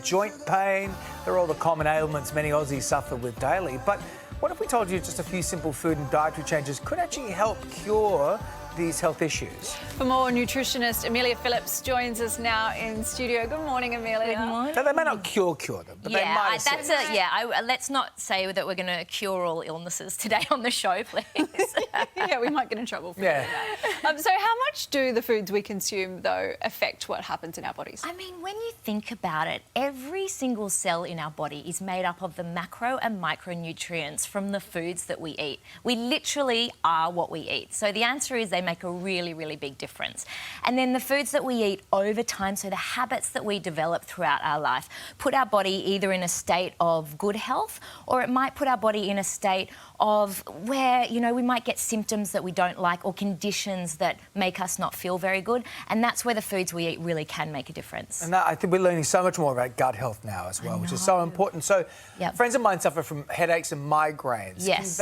Joint pain, they're all the common ailments many Aussies suffer with daily. But what if we told you just a few simple food and dietary changes could actually help cure these health issues? For more, nutritionist Amelia Phillips joins us now in studio. Good morning, Amelia. Good morning. So they may not cure them, but they might assist. Let's not say that we're going to cure all illnesses today on the show, please. Yeah, we might get in trouble for Yeah. that. So how much do the foods we consume, though, affect what happens in our bodies? I mean, when you think about it, every single cell in our body is made up of the macro and micronutrients from the foods that we eat. We literally are what we eat. So the answer is they make a really, really big difference. And then the foods that we eat over time, so the habits that we develop throughout our life, put our body either in a state of good health, or it might put our body in a state of where, you know, we might get symptoms that we don't like or conditions that make us not feel very good. And that's where the foods we eat really can make a difference. And I think we're learning so much more about gut health now as well, which is so important. So friends of mine suffer from headaches and migraines. Yes.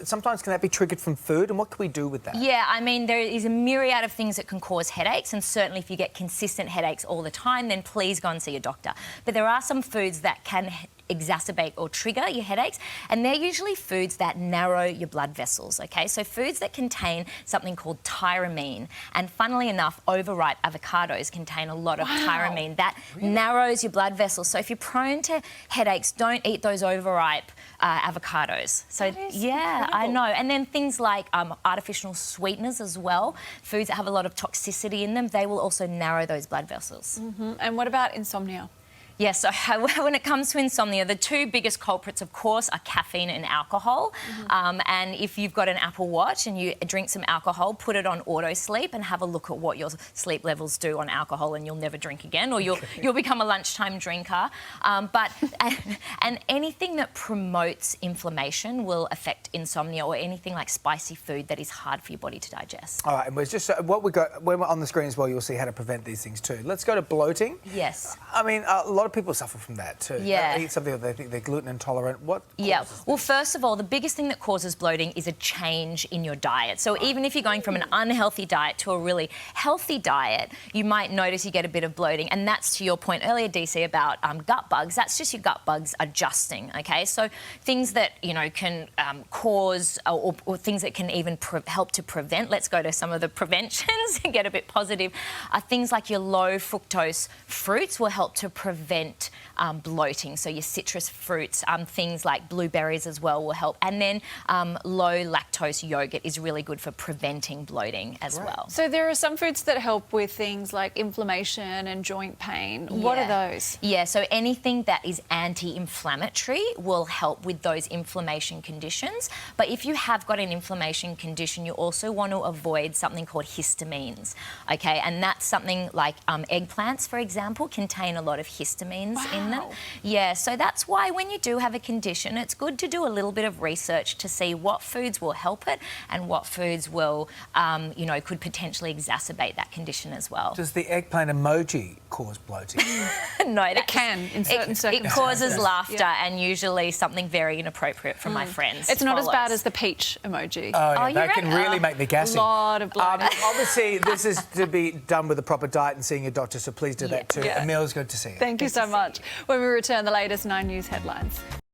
Sometimes can that be triggered from food, and what can we do with that? Yeah, I mean, there is a myriad of things that can cause headaches, and certainly if you get consistent headaches all the time, then please go and see a doctor. But there are some foods that can exacerbate or trigger your headaches, and they're usually foods that narrow your blood vessels, okay? So foods that contain something called tyramine, and funnily enough, overripe avocados contain a lot of tyramine. That narrows your blood vessels. So if you're prone to headaches, don't eat those overripe avocados. So yeah, incredible. I know. And then things like artificial sweeteners as well, foods that have a lot of toxicity in them, they will also narrow those blood vessels. And what about insomnia? Yeah, so when it comes to insomnia, the two biggest culprits, of course, are caffeine and alcohol. And if you've got an Apple Watch and you drink some alcohol, put it on auto sleep and have a look at what your sleep levels do on alcohol, and you'll never drink again, or you'll become a lunchtime drinker. And anything that promotes inflammation will affect insomnia, or anything like spicy food that is hard for your body to digest. All right, and we're just what we got when we're on the screen as well. You'll see how to prevent these things too. Let's go to bloating. Yes. I mean, a lot of people suffer from that too. Yeah. They eat something that they think they're gluten intolerant. What causes this? Well, first of all, the biggest thing that causes bloating is a change in your diet. So even if you're going from an unhealthy diet to a really healthy diet, you might notice you get a bit of bloating. And that's to your point earlier, DC, about gut bugs. That's just your gut bugs adjusting, okay? So things that, you know, can cause or things that can even help to prevent, let's go to some of the preventions and get a bit positive, are things like your low fructose fruits will help to prevent bloating. So your citrus fruits, things like blueberries as well will help. And then low lactose yogurt is really good for preventing bloating as well. So there are some foods that help with things like inflammation and joint pain. What are those? Yeah, so anything that is anti-inflammatory will help with those inflammation conditions. But if you have got an inflammation condition, you also want to avoid something called histamines, okay? And that's something like eggplants, for example, contain a lot of histamines in them. Yeah, so that's why when you do have a condition, it's good to do a little bit of research to see what foods will help it and what foods will, you know, could potentially exacerbate that condition as well. Does the eggplant emoji cause bloating? No, it can in certain circumstances. It causes laughter and usually something very inappropriate from my friends. It's not as bad as the peach emoji. Oh, yeah, that can really make me gassy. A lot of blood. Obviously, this is to be done with a proper diet and seeing a doctor, so please do that too. Emil's good to see you. Thank you so much. When we return, the latest 9 News headlines.